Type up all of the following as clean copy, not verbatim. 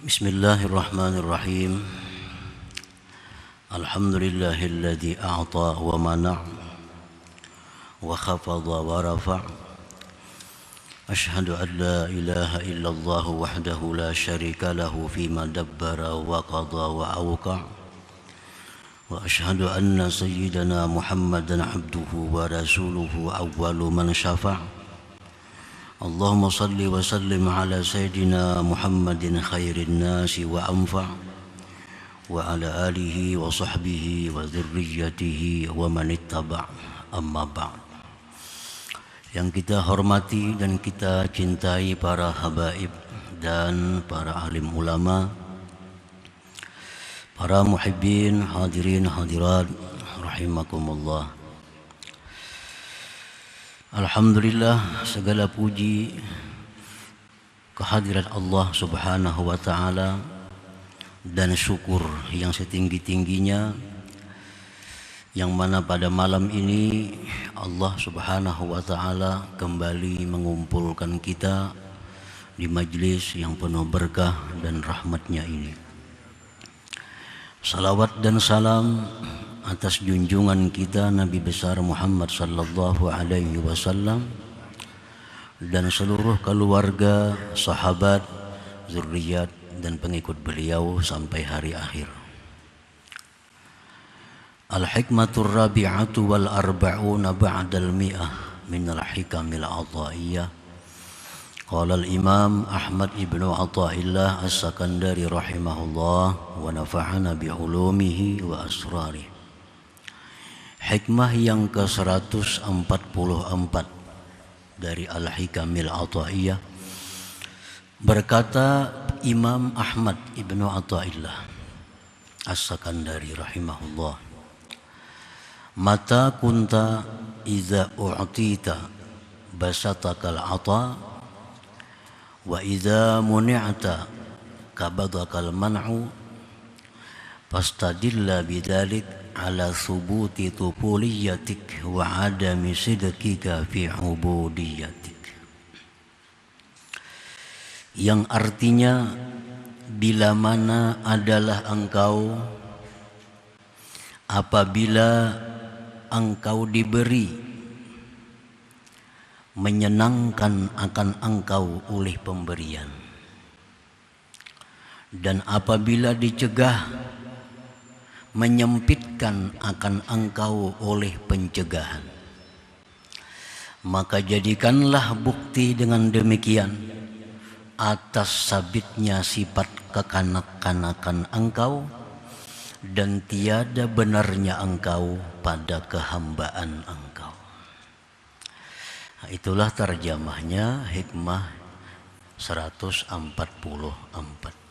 Bismillahirrahmanirrahim. Alhamdulillahilladzi a'ta wa mana' wa khafadha wa rafa'. Ashhadu an la ilaha illallah wahdahu la syarika lahu fima dabbara wa qadha wa awqa'. Wa ashhadu anna sayyidana Muhammadan abduhu wa rasuluhu awwalu man syafa'. Allahumma salli wa sallim ala sayyidina Muhammadin khairin nasi wa anfa' wa ala alihi wa sahbihi wa dzurriyyatihi wa man ittaba' amma ba'd. Yang kita hormati dan kita cintai para habaib dan para alim ulama, para muhibbin, hadirin hadirat rahimakumullah. Alhamdulillah, segala puji kehadirat Allah Subhanahu wa ta'ala dan syukur yang setinggi-tingginya, yang mana pada malam ini Allah Subhanahu wa ta'ala kembali mengumpulkan kita di majlis yang penuh berkah dan rahmatnya ini. Salawat dan salam atas junjungan kita Nabi besar Muhammad sallallahu alaihi wasallam dan seluruh keluarga, sahabat, zuriat dan pengikut beliau sampai hari akhir. Al-hikmatur rabi'atu wal arba'una ba'dal mi'ah minal hikamil ataiyah. Qala al-imam Ahmad ibnu Athaillah as-Sakandari rahimahullah wa nafa'ana bi'ulumihi wa asrarih. Hikmah yang ke-144 dari Al-Hikamil Athaiyah, berkata Imam Ahmad ibnu Athaillah as-Sakandari rahimahullah, mata kunta iza u'tita basatakal ata wa iza muni'ata kabadakal man'u fastadilla bidzalik ala thubuti tupuliyatik wa adami sidqika fi ubudiyatik. Yang artinya, bila mana adalah engkau apabila engkau diberi menyenangkan akan engkau oleh pemberian, dan apabila dicegah menyempitkan akan engkau oleh pencegahan, maka jadikanlah bukti dengan demikian atas sabitnya sifat kekanak-kanakan engkau dan tiada benarnya engkau pada kehambaan engkau. Nah, itulah terjemahnya hikmah 144.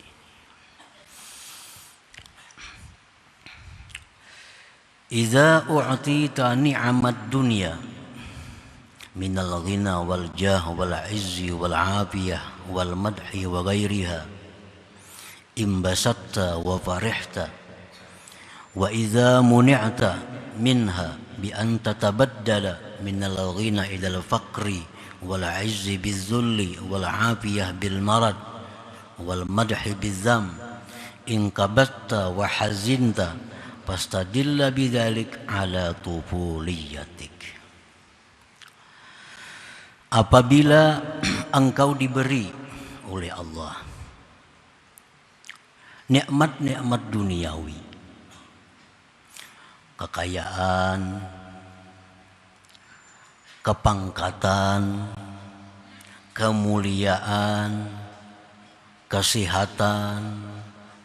Iza u'tita ni'amat dunya minal ghina wal jah wal izzi wal afiyah wal madhi wa ghairiha imbasatta wa farihta, wa iza muni'ta minha bi an tatabaddala minal ghina ila al faqri wal izzi biz zulli wal afiyah bil marad wal madhi biz zam in kabatta wa hazinta fastadilla bidzalik ala tufuliyatik. Apabila engkau diberi oleh Allah nikmat-nikmat duniawi, kekayaan, kepangkatan, kemuliaan, kesehatan,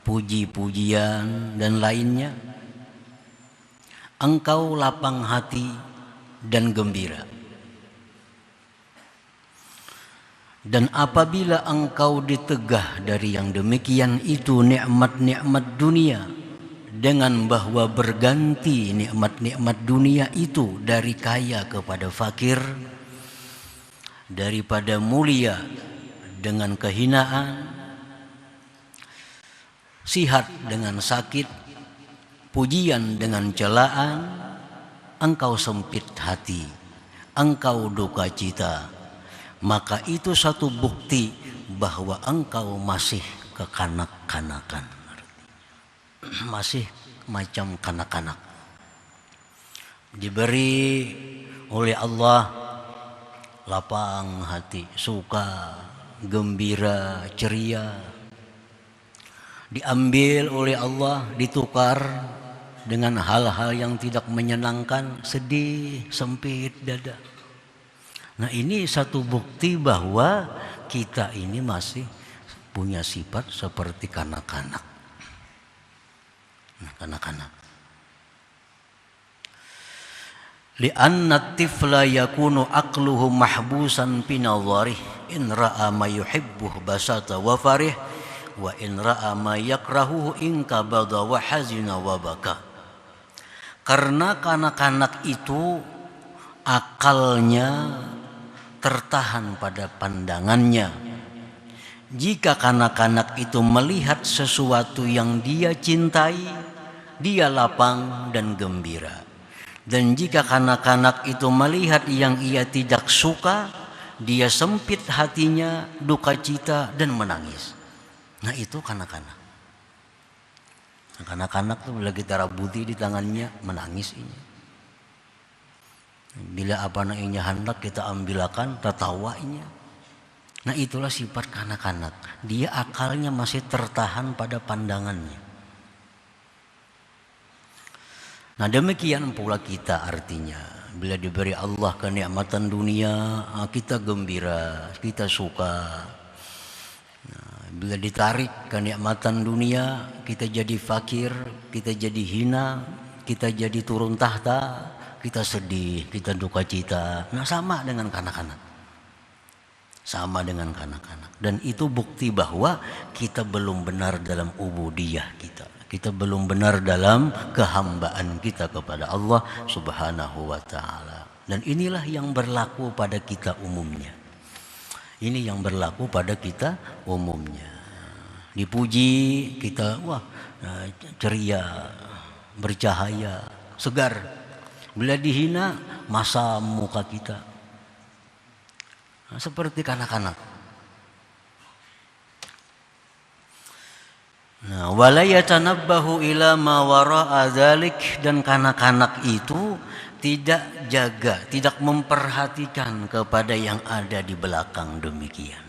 puji-pujian dan lainnya, engkau lapang hati dan gembira. Dan apabila engkau ditegah dari yang demikian itu nikmat-nikmat dunia, dengan bahwa berganti nikmat-nikmat dunia itu dari kaya kepada fakir, daripada mulia dengan kehinaan, sihat dengan sakit, pujian dengan celaan, engkau sempit hati, engkau duka cita, maka itu satu bukti bahwa engkau masih kekanak-kanakan. Masih macam kanak-kanak. Diberi oleh Allah lapang hati, suka, gembira, ceria. Diambil oleh Allah, ditukar dengan hal-hal yang tidak menyenangkan, sedih, sempit dada. Nah, ini satu bukti bahwa kita ini masih punya sifat seperti kanak-kanak. Nah, kanak-kanak. Li'anna tifla yakunu aqluhu mahbusan fi nadharih in ra'a ma yuhibbuh basata wa farih wa in ra'a ma yakrahuhu inkabada wa hazina wa baka. Karena kanak-kanak itu akalnya tertahan pada pandangannya. Jika kanak-kanak itu melihat sesuatu yang dia cintai, dia lapang dan gembira. Dan jika kanak-kanak itu melihat yang ia tidak suka, dia sempit hatinya, duka cita dan menangis. Nah, itu kanak-kanak. Kanak-kanak tuh bila kita rabuti di tangannya, menangis ini. Bila apa namanya hendak kita ambilakan, tertawanya. Nah, itulah sifat kanak-kanak. Dia akalnya masih tertahan pada pandangannya. Nah, demikian pula kita artinya. Bila diberi Allah kenikmatan dunia, kita gembira, kita suka. Nah, bila ditarik kenikmatan dunia, kita jadi fakir, kita jadi hina, kita jadi turun tahta, kita sedih, kita duka cita. Nah, sama dengan kanak-kanak. Sama dengan kanak-kanak. Dan itu bukti bahwa kita belum benar dalam ubudiyah kita. Kita belum benar dalam kehambaan kita kepada Allah Subhanahu wa ta'ala. Dan inilah yang berlaku pada kita umumnya. Ini yang berlaku pada kita umumnya. Dipuji kita, wah, ceria, bercahaya, segar. Bila dihina, masam muka kita. Nah, seperti kanak-kanak. Nah, wala yatanabbahu ila ma wara'a dzalik, dan kanak-kanak itu tidak jaga, tidak memperhatikan kepada yang ada di belakang demikian.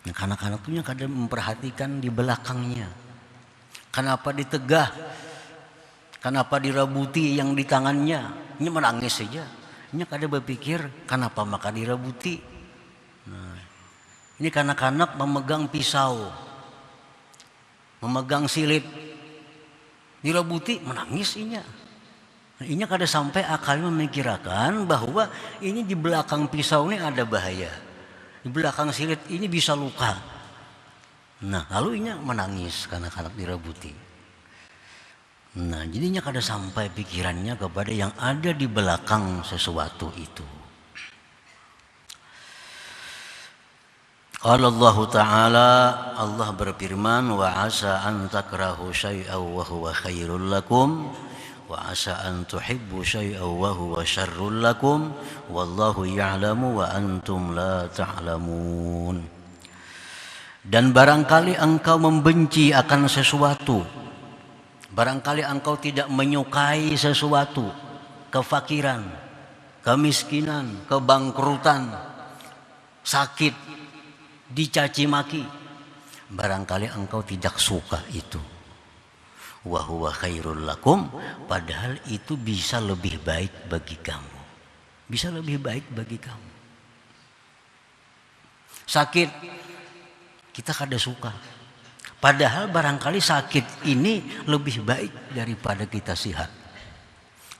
Nah, kanak-kanak itu kadang memperhatikan di belakangnya. Kenapa ditegah? Kenapa dirabuti yang di tangannya? Ini menangis saja. Ini kadang berpikir, kenapa maka dirabuti? Nah, ini kanak-kanak memegang pisau, memegang silip, dirabuti, menangis inya. Nah, inya kada sampai akalnya memikirkan bahwa ini di belakang pisau ini ada bahaya, di belakang silip ini bisa luka. Nah, lalu inya menangis kanak-kanak dirabuti. Nah, jadinya kada sampai pikirannya kepada yang ada di belakang sesuatu itu. Qala Allah Ta'ala, Allah berfirman, wa asa an takrahu syai'aw wa huwa khairul lakum wa asa an tuhibbu syai'aw wa huwa syarrul lakum wallahu ya'lamu wa antum la ta'lamun. Dan barangkali engkau membenci akan sesuatu, barangkali engkau tidak menyukai sesuatu, kefakiran, kemiskinan, kebangkrutan, sakit, dicaci maki, barangkali engkau tidak suka itu. Wa huwa khairul lakum, padahal itu bisa lebih baik bagi kamu. Bisa lebih baik bagi kamu. Sakit, kita kada suka. Padahal barangkali sakit ini lebih baik daripada kita sihat.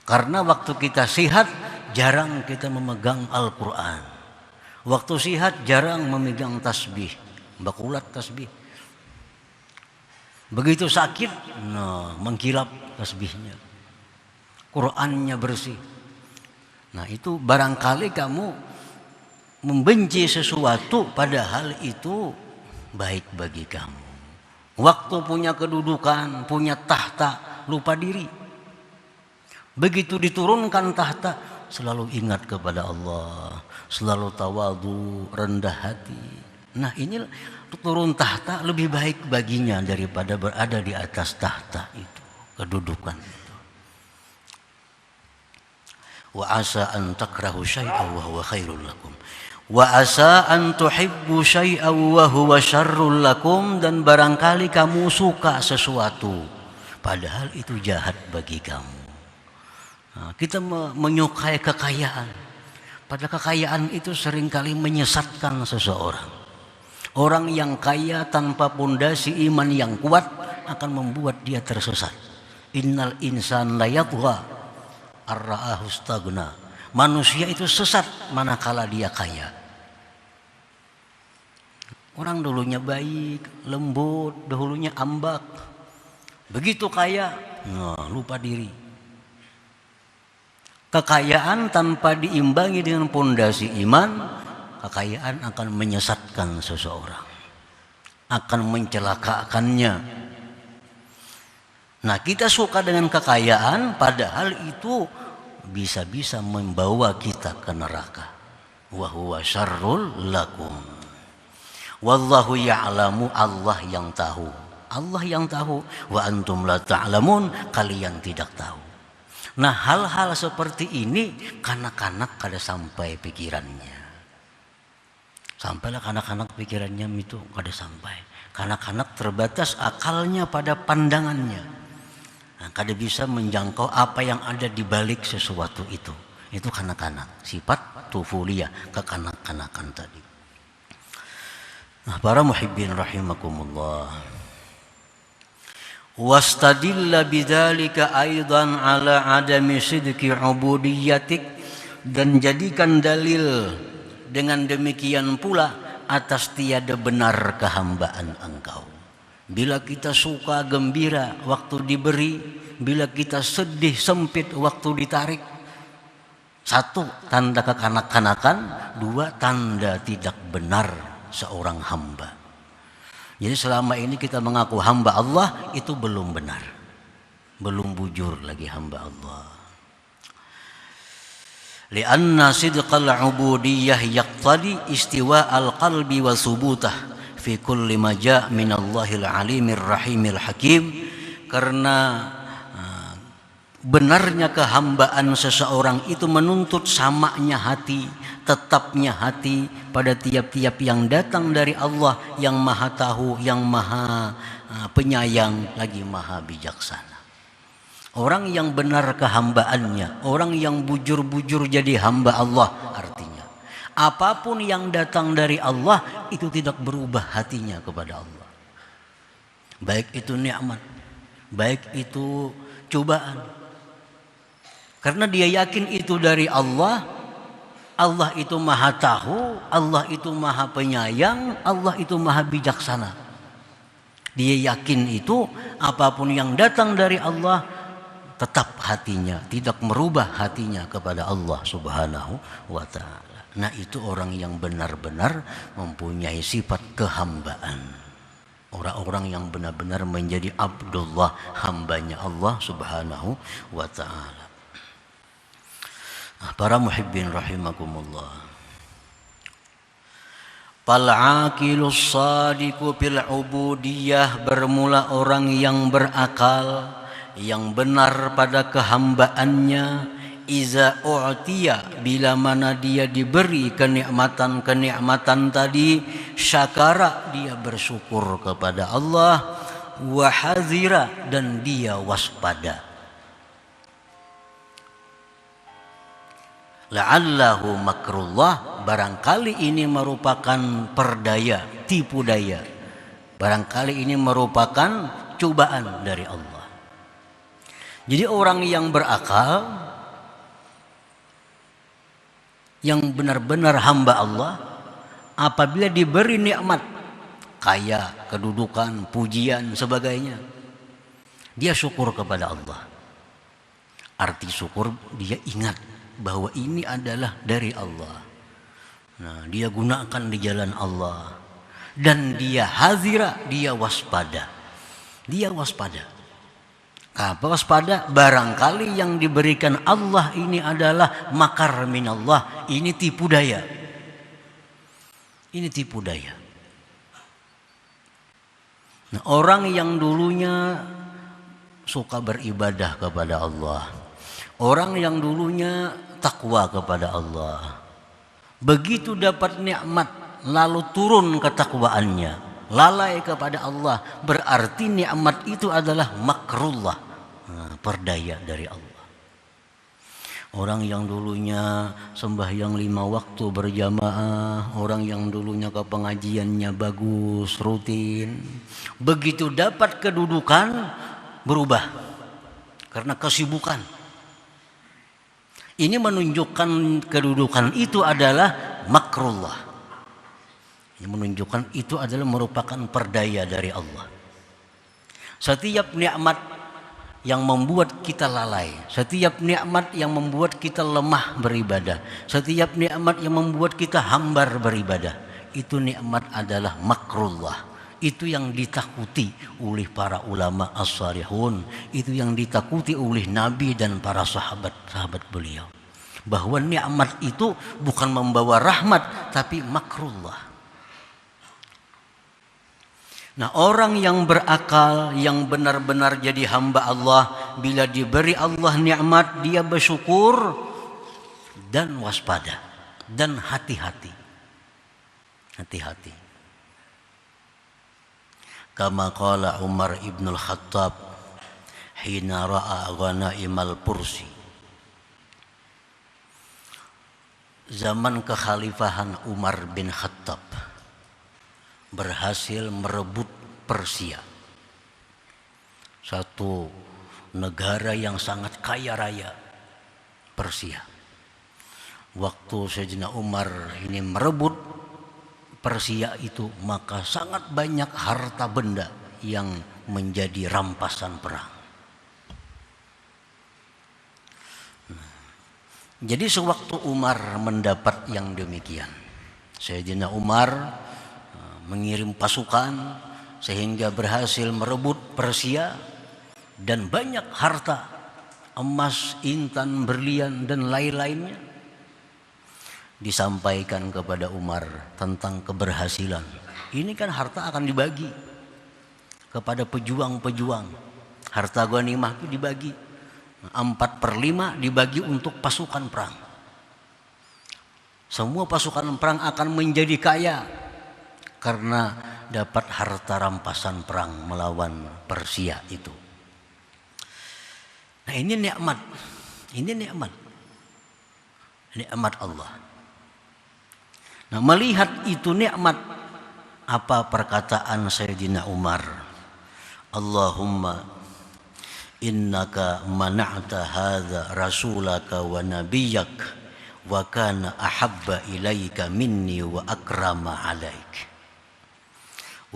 Karena waktu kita sihat, jarang kita memegang Al-Quran. Waktu sihat jarang memegang tasbih, bakulat tasbih. Begitu sakit, nah, mengkilap tasbihnya, Qurannya bersih. Nah, itu barangkali kamu membenci sesuatu padahal itu baik bagi kamu. Waktu punya kedudukan, punya tahta, lupa diri. Begitu diturunkan tahta, selalu ingat kepada Allah, selalu tawadhu, rendah hati. Nah, ini turun tahta lebih baik baginya daripada berada di atas tahta itu, kedudukan itu. Wa asa an takrahu syai'an wa huwa khairul lakum. Wa asa an tuhibbu syai'an wa huwa syarrul lakum, dan barangkali kamu suka sesuatu padahal itu jahat bagi kamu. Nah, kita menyukai kekayaan, padahal kekayaan itu seringkali menyesatkan seseorang. Orang yang kaya tanpa pondasi iman yang kuat akan membuat dia tersesat. Innal insan la yatgha ar-ra'ahu istaghna. Manusia itu sesat manakala dia kaya. Orang dulunya baik, lembut, dahulunya ambak. Begitu kaya, lupa diri. Kekayaan tanpa diimbangi dengan pondasi iman, kekayaan akan menyesatkan seseorang, akan mencelakakannya. Nah, kita suka dengan kekayaan padahal itu bisa-bisa membawa kita ke neraka. Wa huwa syarrul lakum. Wallahu ya'lamu, Allah yang tahu. Allah yang tahu. Wa antum la ta'lamun, kalian tidak tahu. Nah, hal-hal seperti ini kanak-kanak kada sampai pikirannya. Sampailah kanak-kanak pikirannya itu kada sampai. Kanak-kanak terbatas akalnya pada pandangannya. Nah, kada bisa menjangkau apa yang ada di balik sesuatu itu. Itu kanak-kanak, sifat tufuliyah, kekanak-kanakan tadi. Nah, para muhibbin rahimakumullah. Wastadilla bidzalika aidan ala adami sidqi ubudiyyatik, dan jadikan dalil dengan demikian pula atas tiada benar kehambaan engkau. Bila kita suka gembira waktu diberi, bila kita sedih sempit waktu ditarik. Satu, tanda kekanak-kanakan. Dua, tanda tidak benar seorang hamba. Jadi selama ini kita mengaku hamba Allah, itu belum benar, belum bujur lagi hamba Allah. Lianna sidqal ubudiyyah yaqtadi istiwa al-qalbi wa subutah fi kulli ma ja' min Allahil alimir rahimil hakim. Karena benarnya kehambaan seseorang itu menuntut samanya hati, tetapnya hati pada tiap-tiap yang datang dari Allah yang maha tahu, yang maha penyayang, lagi maha bijaksana. Orang yang benar kehambaannya, orang yang bujur-bujur jadi hamba Allah, artinya apapun yang datang dari Allah itu tidak berubah hatinya kepada Allah. Baik itu nikmat, baik itu cobaan. Karena dia yakin itu dari Allah, Allah itu maha tahu, Allah itu maha penyayang, Allah itu maha bijaksana. Dia yakin itu apapun yang datang dari Allah, tetap hatinya, tidak merubah hatinya kepada Allah Subhanahu wa ta'ala. Nah, itu orang yang benar-benar mempunyai sifat kehambaan. Orang-orang yang benar-benar menjadi Abdullah, hambanya Allah Subhanahu wa ta'ala. Nah, para muhibbin rahimakumullah. Fal-aqilus sadiqu fil ubudiyah, bermula orang yang berakal, yang benar pada kehambaannya. Iza u'tiya, bila mana dia diberi kenikmatan-kenikmatan tadi, syakara, dia bersyukur kepada Allah, wa hazira, dan dia waspada. La'allahu makrullah, barangkali ini merupakan perdaya, tipu daya. Barangkali ini merupakan cobaan dari Allah. Jadi orang yang berakal, yang benar-benar hamba Allah, apabila diberi nikmat, kaya, kedudukan, pujian, sebagainya, dia syukur kepada Allah. Arti syukur, dia ingat bahwa ini adalah dari Allah. Nah, dia gunakan di jalan Allah. Dan dia hazira, dia waspada. Dia waspada. Apa waspada? Barangkali yang diberikan Allah ini adalah makar minallah. Ini tipu daya. Ini tipu daya. Nah, orang yang dulunya suka beribadah kepada Allah, orang yang dulunya takwa kepada Allah, begitu dapat nikmat lalu turun ketakwaannya, lalai kepada Allah, berarti nikmat itu adalah makrullah, perdaya dari Allah. Orang yang dulunya sembahyang 5 waktu berjamaah, orang yang dulunya ke pengajiannya bagus, rutin, begitu dapat kedudukan berubah karena kesibukan. Ini menunjukkan kedudukan itu adalah makrullah. Ini menunjukkan itu adalah merupakan perdaya dari Allah. Setiap nikmat yang membuat kita lalai, setiap nikmat yang membuat kita lemah beribadah, setiap nikmat yang membuat kita hambar beribadah, itu nikmat adalah makrullah. Itu yang ditakuti oleh para ulama as-salihun, itu yang ditakuti oleh Nabi dan para sahabat-sahabat beliau, bahwa nikmat itu bukan membawa rahmat tapi makrullah. Nah, orang yang berakal, yang benar-benar jadi hamba Allah, bila diberi Allah nikmat, dia bersyukur dan waspada dan hati-hati. Hati-hati. Kama qala Umar ibn al-Khattab hina ra'a ghanaimal Pursi. Zaman kekhalifahan Umar bin Khattab berhasil merebut Persia, satu negara yang sangat kaya raya, Persia. Waktu Sayyidina Umar ini merebut Persia itu, maka sangat banyak harta benda yang menjadi rampasan perang. Jadi sewaktu Umar mendapat yang demikian, Sayyidina Umar mengirim pasukan sehingga berhasil merebut Persia dan banyak harta, emas, intan, berlian dan lain-lainnya. Disampaikan kepada Umar tentang keberhasilan. Ini kan harta akan dibagi kepada pejuang-pejuang. Harta ghanimah itu dibagi 4/5 dibagi untuk pasukan perang. Semua pasukan perang akan menjadi kaya karena dapat harta rampasan perang melawan Persia itu. Nah, ini nikmat. Ini nikmat. Nikmat Allah. Nah, melihat itu nikmat, apa perkataan Sayyidina Umar? Allahumma innaka mana'ta hadza rasulaka wa nabiyyak wa kana ahabba ilaika minni wa akrama alaik.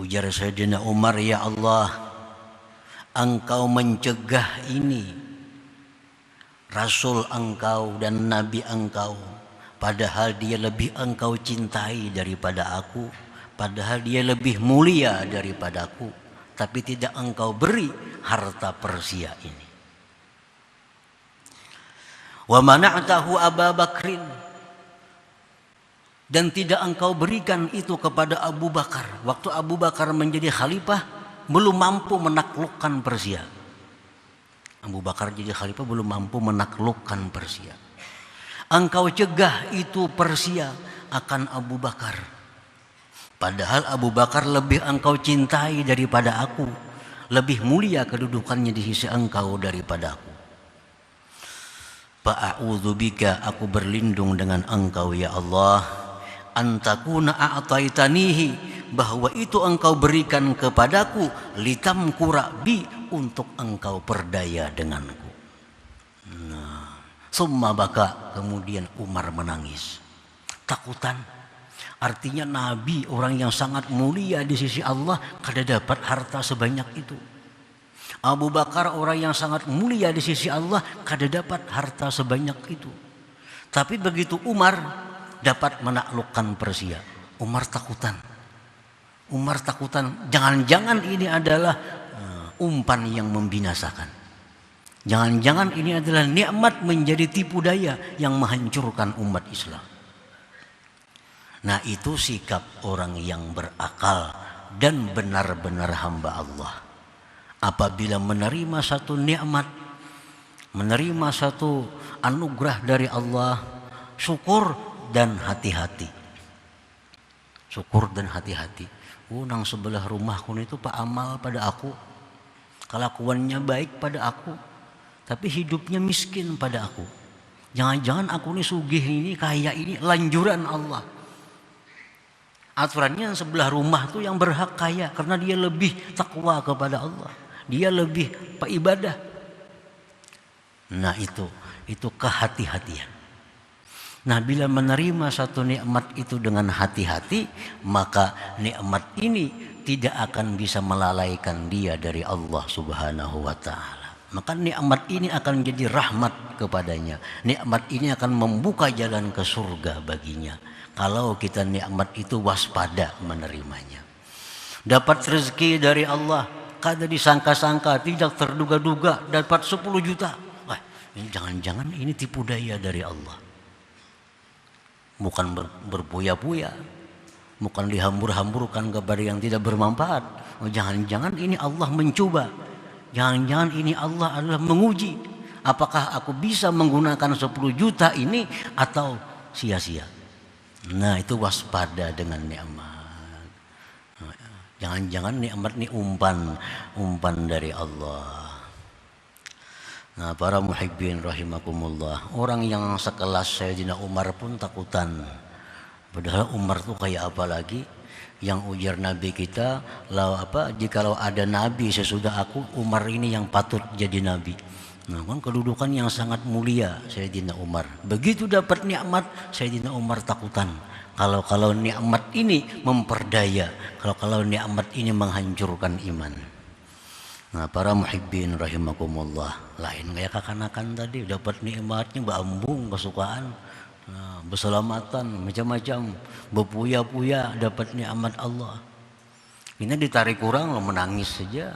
Ujar Sayyidina Umar, ya Allah, engkau mencegah ini Rasul engkau dan Nabi engkau, padahal dia lebih engkau cintai daripada aku, padahal dia lebih mulia daripada aku, tapi tidak engkau beri harta Persia ini. Wa mana'tahu Abu Bakrin, dan tidak engkau berikan itu kepada Abu Bakar. Waktu Abu Bakar menjadi khalifah belum mampu menaklukkan Persia. Abu Bakar jadi khalifah belum mampu menaklukkan Persia. Engkau cegah itu Persia akan Abu Bakar, padahal Abu Bakar lebih engkau cintai daripada aku, lebih mulia kedudukannya di sisi engkau daripada aku. Fa'a'udzubika, aku berlindung dengan engkau ya Allah, antakuna a'taitanihi, bahwa itu engkau berikan kepadaku, litamkura bi, untuk engkau perdaya denganku. Nah, summa baka, kemudian Umar menangis. Takutan, artinya Nabi orang yang sangat mulia di sisi Allah kada dapat harta sebanyak itu. Abu Bakar orang yang sangat mulia di sisi Allah kada dapat harta sebanyak itu. Tapi begitu Umar dapat menaklukkan Persia, Umar takutan. Umar takutan, jangan-jangan ini adalah umpan yang membinasakan. Jangan-jangan ini adalah nikmat menjadi tipu daya yang menghancurkan umat Islam. Nah, itu sikap orang yang berakal, dan benar-benar hamba Allah. Apabila menerima satu nikmat, menerima satu anugerah dari Allah, syukur dan hati-hati. Syukur dan hati-hati. Nang sebelah rumahku itu Pak amal pada aku, kelakuannya baik pada aku, tapi hidupnya miskin pada aku. Jangan-jangan aku ini sugih ini, kaya ini lanjuran Allah. Aturannya sebelah rumah tuh yang berhak kaya karena dia lebih takwa kepada Allah. Dia lebih ibadah. Nah itu kehati-hatian. Nah bila menerima satu nikmat itu dengan hati-hati, maka nikmat ini tidak akan bisa melalaikan dia dari Allah Subhanahu wa ta'ala. Maka nikmat ini akan menjadi rahmat kepadanya. Nikmat ini akan membuka jalan ke surga baginya. Kalau kita nikmat itu waspada menerimanya. Dapat rezeki dari Allah, kada disangka-sangka, tidak terduga-duga, dapat 10 juta. Wah, ini jangan-jangan ini tipu daya dari Allah. Bukan berbuya-buya, bukan dihambur-hamburkan kepada yang tidak bermanfaat. Oh, jangan-jangan ini Allah mencoba. Jangan-jangan ini Allah adalah menguji. Apakah aku bisa menggunakan 10 juta ini atau sia-sia? Nah itu waspada dengan nikmat. Jangan-jangan nikmat ini umpan dari Allah. Nah para muhibbin rahimakumullah, orang yang sekelas Sayyidina Umar pun takutan. Padahal Umar tuh kayak apa lagi? Yang ujar Nabi kita, jikalau ada Nabi sesudah aku, Umar ini yang patut jadi Nabi. Nah kan kedudukan yang sangat mulia Sayyidina Umar. Begitu dapat nikmat, Sayyidina Umar takutan. Kalau nikmat ini memperdaya, kalau nikmat ini menghancurkan iman. Nah para muhibbin rahimakumullah, lain kayak kakanakan tadi, dapat nikmatnya bambung kesukaan, nah, berselamatan macam-macam, berpuya-puya dapat nikmat Allah. Ini ditarik kurang lo menangis saja,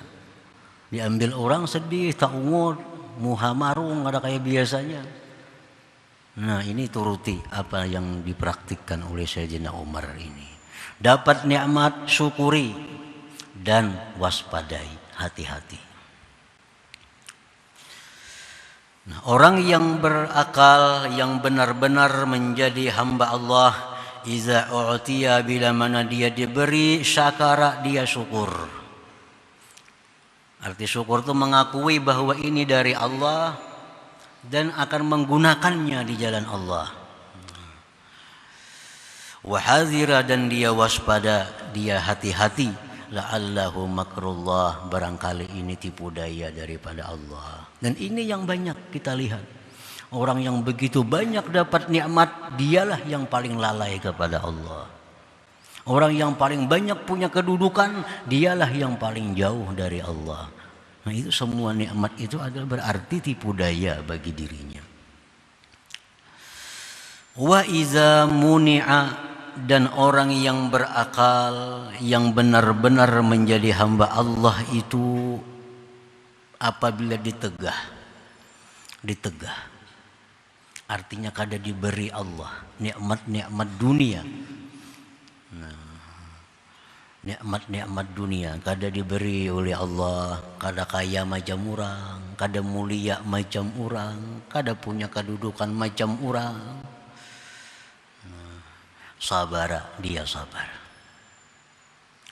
diambil orang sedih, tak ungut, muhamarung ada kayak biasanya. Nah ini turuti apa yang dipraktikkan oleh Sayyidina Umar ini. Dapat nikmat syukuri dan waspadai, hati-hati. Nah, orang yang berakal, yang benar-benar menjadi hamba Allah, iza u'tiya, bila mana dia diberi, syakara, dia syukur. Arti syukur itu mengakui bahwa ini dari Allah dan akan menggunakannya di jalan Allah. Wahadzira, dan dia waspada, dia hati-hati. La'allahu makrullah, barangkali ini tipu daya daripada Allah. Dan ini yang banyak kita lihat. Orang yang begitu banyak dapat nikmat, dialah yang paling lalai kepada Allah. Orang yang paling banyak punya kedudukan, dialah yang paling jauh dari Allah. Nah itu semua nikmat itu adalah berarti tipu daya bagi dirinya. Wa iza muni'a, dan orang yang berakal, yang benar-benar menjadi hamba Allah itu apabila ditegah, artinya kada diberi Allah nikmat-nikmat dunia. Nah, nikmat-nikmat dunia kada diberi oleh Allah, kada kaya macam orang, kada mulia macam orang, kada punya kedudukan macam orang. Sabara, dia sabar.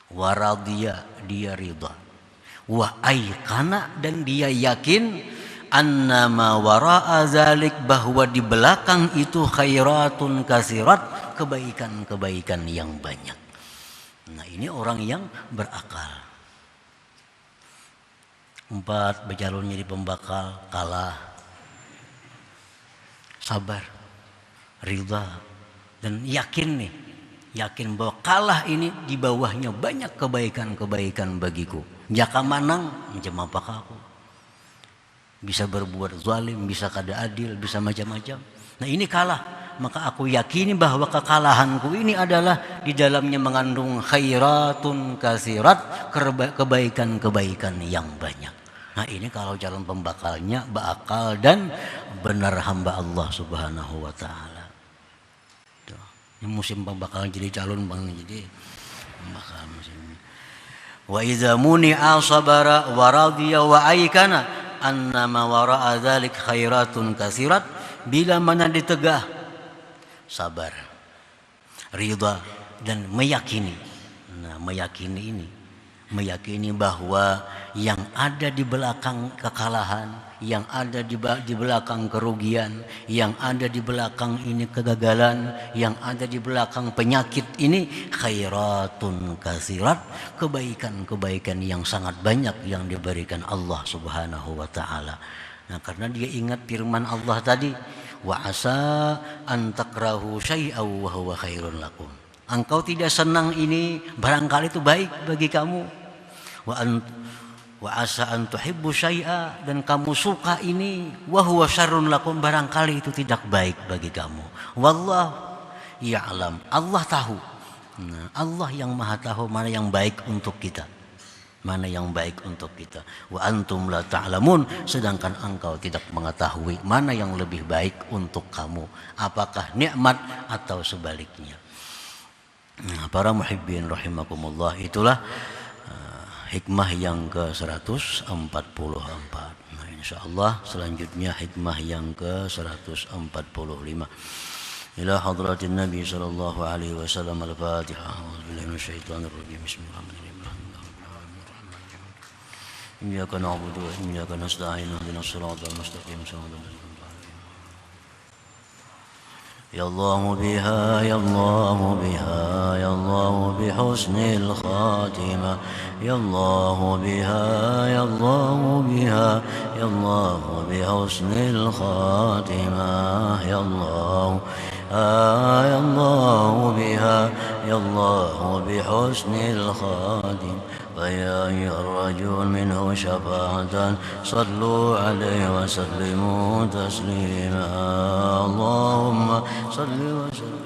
Waradhiya, dia ridha. Wa aikana, dan dia yakin annama wara'a zalik, bahwa di belakang itu khairatun kasirat, kebaikan-kebaikan yang banyak. Nah ini orang yang berakal. 4 bercalon jadi pembakal, kalah. Sabar, ridha, dan yakin bahwa kalah ini di bawahnya banyak kebaikan-kebaikan bagiku. Jaka manang macam apakah aku? Bisa berbuat zalim, bisa kada adil, bisa macam-macam. Nah ini kalah, maka aku yakini bahwa kekalahanku ini adalah di dalamnya mengandung khairatun kasirat, kebaikan-kebaikan yang banyak. Nah ini kalau calon pembakalnya berakal dan benar hamba Allah Subhanahu wa ta'ala. Ini musim pembakalan jadi calon bang, jadi pembakalan musim ini. Wa idza muni'a sabara wa radiya wa aikana annama wara'a dzalik khairatun katsirat. Bila mana ditegah, sabar, ridha, dan meyakini. Nah, meyakini bahwa yang ada di belakang kekalahan, yang ada di belakang kerugian, yang ada di belakang ini kegagalan, yang ada di belakang penyakit ini khairatun katsirat, kebaikan-kebaikan yang sangat banyak yang diberikan Allah Subhanahu wa taala. Nah, karena dia ingat firman Allah tadi, wa asa an takrahu syai'aw wa huwa khairun lakum. Engkau tidak senang ini, barangkali itu baik bagi kamu. Wa asa an tuhibbu syai'a, dan kamu suka ini, wa huwa syarrun lakum, barangkali itu tidak baik bagi kamu. Wallahu ya'lam, Allah tahu. Nah, Allah yang Maha tahu mana yang baik untuk kita. Mana yang baik untuk kita. Wa antum la ta'lamun, sedangkan engkau tidak mengetahui mana yang lebih baik untuk kamu, apakah nikmat atau sebaliknya. Nah, para muhibbin rahimakumullah, itulah hikmah yang ke-144. Nah, insyaallah selanjutnya hikmah yang ke-145. Ila hadratin Nabi sallallahu alaihi wasallam. Al-Fatihah. A'udzubillahi minasyaitonir rajim. Bismillahirrahmanirrahim. Iyyaka na'budu wa iyyaka nasta'in. Ihdinas siratal mustaqim. Ya Allah biha, ya Allah biha, ya Allah bihusnil khatimah. Ya Allah biha, ya Allah biha, ya Allah bihusnil khatimah. Ya Allah, ya Allah biha, ya Allah bihusnil khatimah. فيا أيها الرجل منه شفاعة صلوا عليه وسلموا تسليما. اللهم صل وسلم